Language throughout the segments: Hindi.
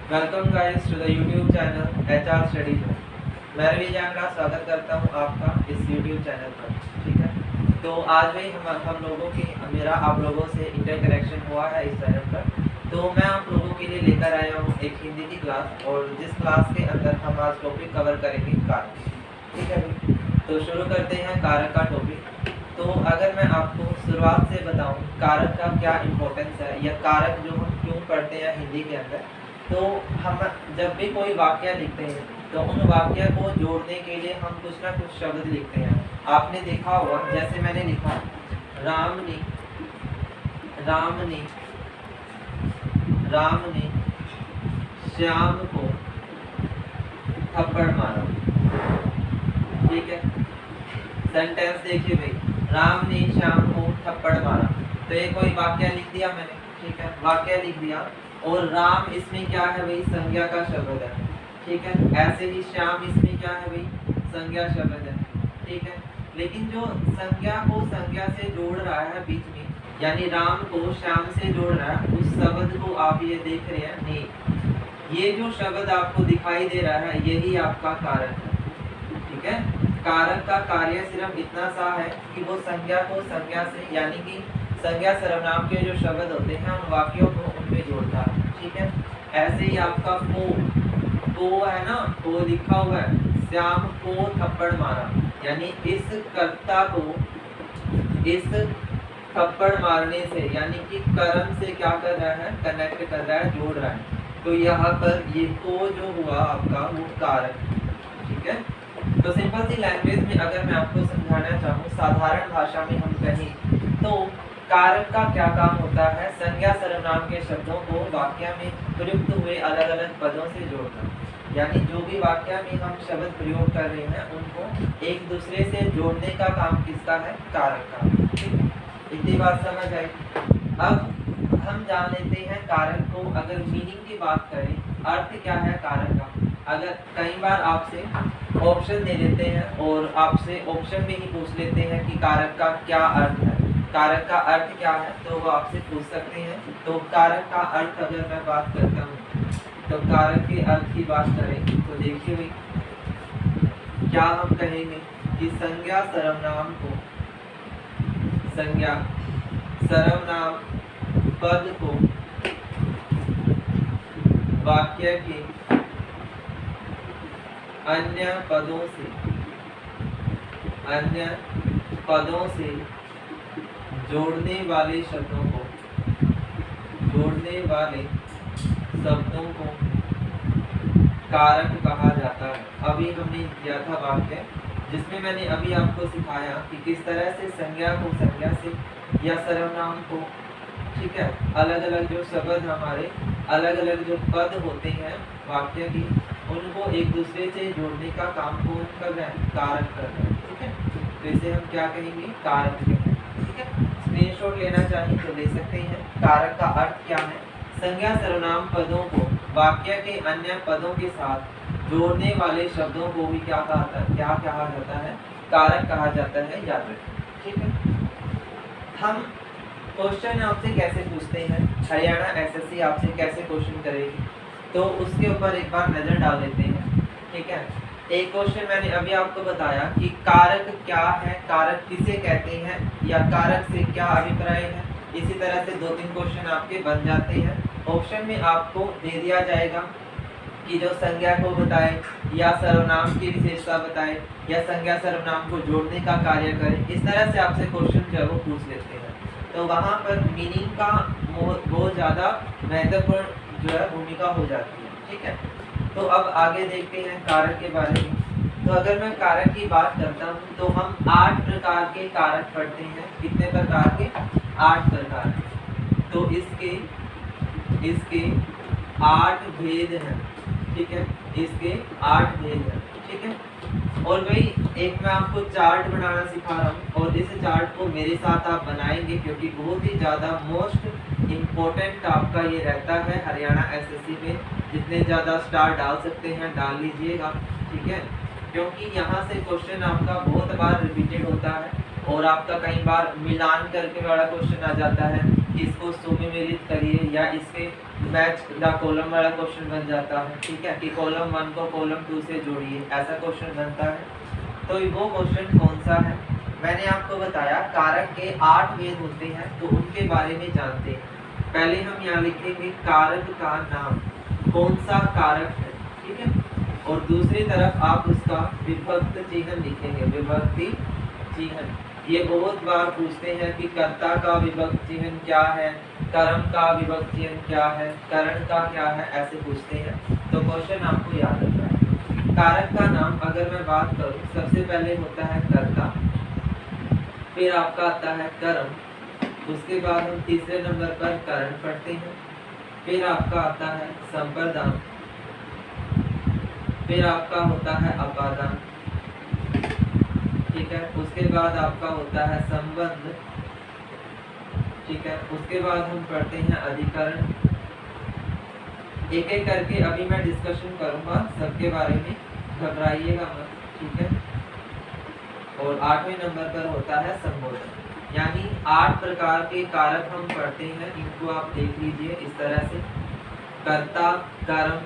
Welcome guys to the YouTube channel HR studies में। मैं रवि जांगड़ा स्वागत करता हूं आपका इस यूट्यूब चैनल पर। ठीक है, तो आज भी हम लोगों की मेरा आप लोगों से इंटर कनेक्शन हुआ है इस चैनल पर। तो मैं आप लोगों के लिए लेकर आया हूं एक हिंदी की क्लास, और जिस क्लास के अंदर हम आज टॉपिक कवर करेंगे कारक। ठीक है भाई, तो शुरू करते हैं कारक का टॉपिक। तो अगर मैं आपको शुरुआत से बताऊं कारक का क्या इम्पोर्टेंस है, या कारक जो हम क्यों पढ़ते हैं हिंदी के अंदर, तो हम जब भी कोई वाक्य लिखते हैं तो उन वाक्य को जोड़ने के लिए हम कुछ ना कुछ शब्द लिखते हैं। आपने देखा होगा, जैसे मैंने लिखा राम ने श्याम को थप्पड़ मारा। ठीक है, सेंटेंस देखिए भाई, राम ने श्याम को थप्पड़ मारा। तो ये कोई वाक्य लिख दिया मैंने। ठीक है, वाक्य लिख दिया, और राम इसमें क्या है भाई, संज्ञा का शब्द है। ठीक है, ऐसे ही श्याम इसमें क्या है भाई, संज्ञा शब्द है। ठीक है, लेकिन जो संज्ञा को संज्ञा से जोड़ रहा है बीच में, यानी राम को श्याम से जोड़ रहा है, उस शब्द को आप ये देख रहे हैं ने। ये जो शब्द आपको दिखाई दे रहा है यही आपका कारक है। ठीक है, कारक का कार्य सिर्फ इतना सा है कि वो संज्ञा को संज्ञा से, यानी कि संज्ञा सर्वनाम के जो शब्द होते हैं उन वाक्यों को उनपे जोड़ता है। ठीक है, ऐसे ही आपका को है ना, को लिखा हुआ है, श्याम को थप्पड़ मारा, यानी इस कर्ता को इस थप्पड़ मारने से, यानी कि कर्म से क्या कर रहा है, कनेक्ट कर रहा है, जोड़ रहा है। तो यहाँ पर ये को जो हुआ आपका वो कारक। ठीक है, तो सिंपल सी लैंग्वेज में अगर मैं आपको समझाना चाहूँ, साधारण भाषा में हम कहें तो कारक का क्या काम होता है, संज्ञा सर्वनाम के शब्दों को वाक्य में प्रयुक्त हुए अलग अलग पदों से जोड़ना। यानी जो भी वाक्य में हम शब्द प्रयोग कर रहे हैं उनको एक दूसरे से जोड़ने का काम किसका है, कारक का। ठीक है, इतनी बात समझ आई। अब हम जान लेते हैं कारक को, अगर मीनिंग की बात करें, अर्थ क्या है कारक का। अगर कई बार आपसे ऑप्शन दे देते हैं और आपसे ऑप्शन में ही पूछ लेते हैं कि कारक का क्या अर्थ है, कारक का अर्थ क्या है, तो वो आपसे पूछ सकते हैं। तो कारक का अर्थ अगर मैं बात करता हूँ, तो कारक के अर्थ की बात करें तो देखिए भाई, क्या हम कहेंगे कि संज्ञा सर्वनाम पद को वाक्य के अन्य पदों से जोड़ने वाले शब्दों को कारक कहा जाता है। अभी हमने किया था वाक्य जिसमें मैंने अभी आपको सिखाया कि किस तरह से संज्ञा को संज्ञा से या सर्वनाम को, ठीक है, अलग अलग जो शब्द हमारे अलग अलग जो पद होते हैं वाक्य की, उनको एक दूसरे से जोड़ने का काम कौन कर रहा है, कारक कर रहा है। ठीक है, तो इसे हम क्या कहेंगे, कारक कहेंगे। ठीक है, स्क्रीनशॉट लेना चाहिए तो ले सकते हैं। कारक का अर्थ क्या है, संज्ञा सर्वनाम पदों को वाक्य के अन्य पदों के साथ जोड़ने वाले शब्दों को भी क्या कहा जाता है, कारक कहा जाता है, याद रखें। ठीक है, हम क्वेश्चन आपसे कैसे पूछते हैं, हरियाणा SSC आपसे कैसे क्वेश्चन करेगी, तो उसके ऊपर एक बार नजर डाल लेते हैं। ठीक है, एक क्वेश्चन मैंने अभी आपको बताया कि कारक क्या है, कारक किसे कहते हैं, या कारक से क्या अभिप्राय है। इसी तरह से 2-3 क्वेश्चन आपके बन जाते हैं। ऑप्शन में आपको दे दिया जाएगा कि जो संज्ञा को बताए, या सर्वनाम की विशेषता बताए, या संज्ञा सर्वनाम को जोड़ने का कार्य करे। इस तरह से आपसे क्वेश्चन जो है वो पूछ लेते हैं। तो वहाँ पर मीनिंग का बहुत ज़्यादा महत्वपूर्ण जो है भूमिका हो जाती है। ठीक है, तो अब आगे देखते हैं कारक के बारे में। तो अगर मैं कारक की बात करता हूँ तो हम 8 प्रकार के कारक पढ़ते हैं। कितने प्रकार के, 8 प्रकार के। तो इसके 8 भेद हैं। ठीक है, इसके 8 भेद हैं। ठीक है, और भाई एक मैं आपको चार्ट बनाना सिखा रहा हूँ, और इस चार्ट को मेरे साथ आप बनाएंगे, क्योंकि बहुत ही ज़्यादा मोस्ट इम्पोर्टेंट आपका ये रहता है हरियाणा SSC में। जितने ज़्यादा स्टार डाल सकते हैं डाल लीजिएगा। ठीक है, क्योंकि यहाँ से क्वेश्चन आपका बहुत बार रिपीटेड होता है, और आपका कई बार मिलान करके वाला क्वेश्चन आ जाता है कि इसको सुमेलित करिए या इसके मैच द कॉलम वाला क्वेश्चन बन जाता है, ठीक है, कि कॉलम 1 को कॉलम 2 से जोड़िए, ऐसा क्वेश्चन बनता है। तो वो क्वेश्चन कौन सा है? मैंने आपको बताया कारक के 8 भेद होते हैं, तो उनके बारे में जानते हैं। पहले हम यहाँ लिखेंगे कारक का नाम, कौन सा कारक है, ठीक है, और दूसरी तरफ आप उसका विभक्त चिन्ह लिखेंगे, विभक्ति चिन्ह। ये बहुत बार पूछते हैं कि कर्ता का विभक्त चिन्ह क्या है, कर्म का विभक्त चिन्ह क्या है, करण का क्या है, ऐसे पूछते हैं। तो क्वेश्चन आपको याद रखना है। कारक का नाम अगर मैं बात करूं, सबसे पहले होता है कर्ता, फिर आपका आता है कर्म, उसके बाद हम तीसरे नंबर पर करण पढ़ते हैं, फिर आपका आता है संप्रदान, फिर आपका होता है अपादान, ठीक है, उसके बाद आपका होता है संबंध, ठीक है, उसके बाद हम पढ़ते हैं अधिकरण। एक एक करके अभी मैं डिस्कशन करूंगा सबके बारे में, घबराइएगा मत, ठीक है। और 8वें नंबर पर होता है संबोधन, यानी 8 प्रकार के कारक हम पढ़ते हैं, इनको आप देख लीजिए इस तरह से: कर्ता, कर्म,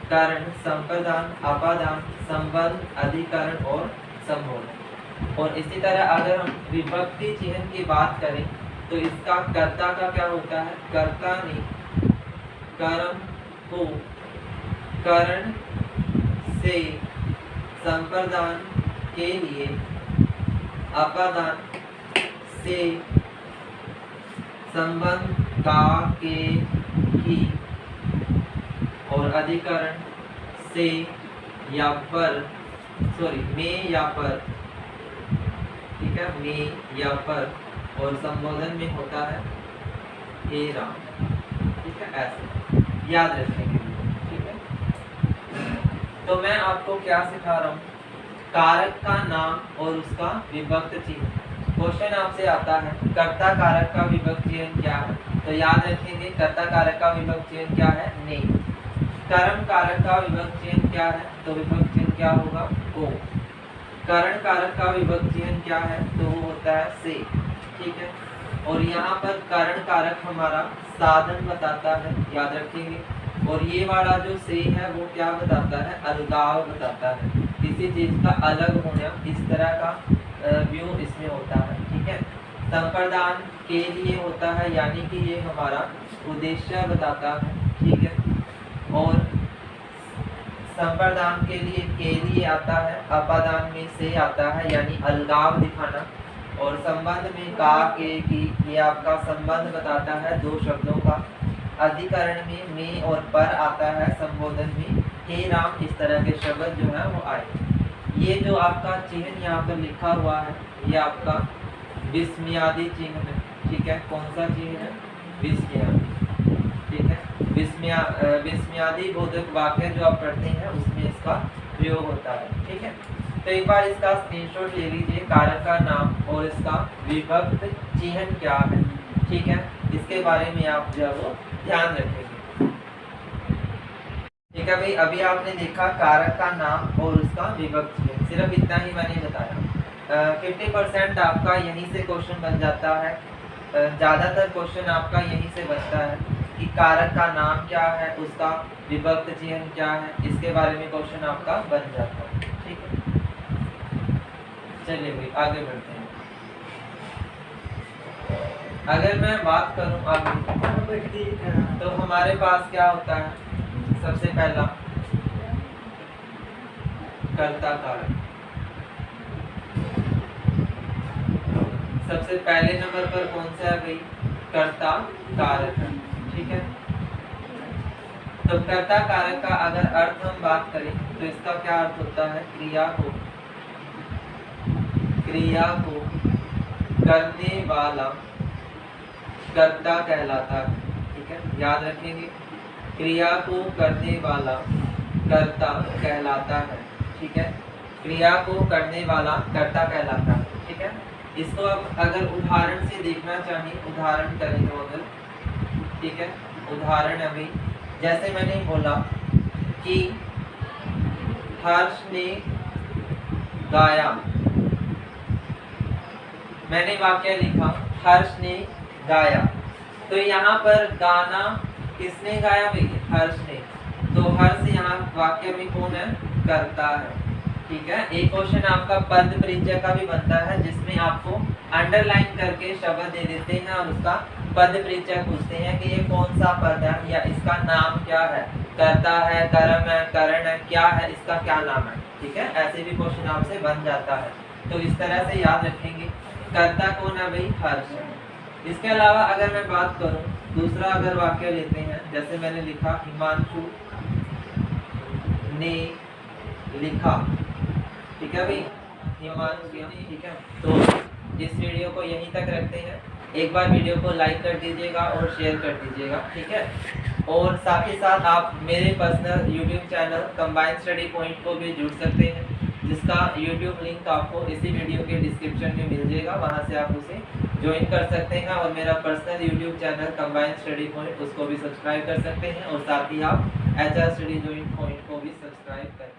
कारण, संप्रदान, अपादान, संबंध, अधिकरण और संबोधन। और इसी तरह अगर हम विभक्ति चिन्ह की बात करें तो इसका कर्ता का क्या होता है? कर्ता ने कर्म को करण से संप्रदान के लिए, अपादान से संबंध का के की, और अधिकरण से या पर, में या पर, ठीक है, में या पर, और संबोधन में होता है हे राम, ठीक है, ऐसे याद रखेंगे, ठीक है। तो मैं आपको क्या सिखा रहा हूँ? कारक का नाम और उसका विभक्त चिन्ह। क्वेश्चन आपसे आता है कर्ता कारक का विभक्त चिन्ह क्या है, तो याद रखेंगे कर्ता कारक का विभक्त चिन्ह क्या है? ने। कर्म कारक का विभक्त चिन्ह क्या है, तो विभक्त चिन्ह क्या होगा? को। करण कारक का विभक्त चिन्ह क्या है, तो वो होता है से, ठीक है। और यहाँ पर करण कारक हमारा साधन बताता है, याद रखेंगे। और ये वाला जो से है वो क्या बताता है? अलगाव बताता है, किसी चीज का अलग होना, इस तरह का व्यू इसमें होता है, ठीक है। संप्रदान के लिए होता है, यानी कि ये हमारा उद्देश्य बताता है, ठीक है। और संप्रदान के लिए आता है, अपादान में से आता है, यानी अलगाव दिखाना। और संबंध में का, के, की, ये आपका संबंध बताता है दो शब्दों का। अधिकरण में और पर आता है, संबोधन में हे राम, इस तरह के शब्द जो है वो आए। ये जो आपका चिन्ह यहाँ पर लिखा हुआ है, ये आपका विस्मयादि चिन्ह है, ठीक है। कौन सा चिन्ह है? विस्मयादि, ठीक है। विस्मयादि बोधक वाक्य जो आप पढ़ते हैं उसमें इसका प्रयोग होता है, ठीक है। तो एक बार इसका स्क्रीनशॉट ले लीजिए, कारक का नाम और इसका विभक्त चिन्ह क्या है, ठीक है। इसके बारे में आप जो है वो ध्यान रखेंगे, ठीक है भाई। अभी आपने देखा कारक का नाम और उसका विभक्त चिन्ह, सिर्फ इतना ही मैंने बताया। 50% आपका यहीं से क्वेश्चन बन जाता है, ज़्यादातर क्वेश्चन आपका यहीं से बचता है कि कारक का नाम क्या है, उसका विभक्त चिन्ह क्या है, इसके बारे में क्वेश्चन आपका बन जाता है, ठीक है। चलिए भाई आगे बढ़ते हैं। अगर मैं बात करूं आगे, तो हमारे पास क्या होता है? सबसे पहला कर्ता कारक, सबसे पहले नंबर पर कौन सा है भाई? कर्ता कारक, ठीक है। तो कर्ता कारक का अगर अर्थ हम बात करें तो इसका क्या अर्थ होता है? क्रिया को करने वाला कर्ता कहलाता है, ठीक है, याद रखेंगे। क्रिया को करने वाला कर्ता कहलाता है, ठीक है। क्रिया को करने वाला कर्ता कहलाता है, ठीक है। इसको अब अगर उदाहरण से देखना चाहिए, उदाहरण करें तो अगर, ठीक है, उदाहरण अभी जैसे मैंने बोला कि हर्ष ने गाया, मैंने वाक्य लिखा हर्ष ने गाया, तो यहाँ पर गाना किसने गाया भाई? हर्ष ने। तो हर्ष यहाँ वाक्य में कौन है? करता है। ठीक है, एक क्वेश्चन आपका पद परिचय का भी बनता है जिसमें आपको अंडरलाइन करके शब्द दे देते हैं और उसका पद परिचय पूछते हैं कि ये कौन सा पद है या इसका नाम क्या है, करता है, कर्म है, करण है, क्या है, इसका क्या नाम है। ठीक है, ऐसे भी क्वेश्चन आपसे बन जाता है, तो इस तरह से याद रखेंगे। करता कौन है भाई? हर्ष। इसके अलावा अगर मैं बात करूं, दूसरा अगर वाक्य लेते हैं, जैसे मैंने लिखा हिमांशु ने लिखा। ठीक है भाई, हिमांशु। ठीक है, तो इस वीडियो को यहीं तक रखते हैं। एक बार वीडियो को लाइक कर दीजिएगा और शेयर कर दीजिएगा। ठीक है, और साथ ही साथ आप मेरे personal YouTube channel combined study point को भी जुड़ सकते हैं, जिसका यूट्यूब लिंक आपको इसी वीडियो के डिस्क्रिप्शन में मिल जाएगा, वहां से आप उसे ज्वाइन कर सकते हैं। और मेरा personal YouTube channel combined study point, उसको भी सब्सक्राइब कर सकते हैं और साथ ही आप HR स्टडी जॉइंट पॉइंट को भी सब्सक्राइब कर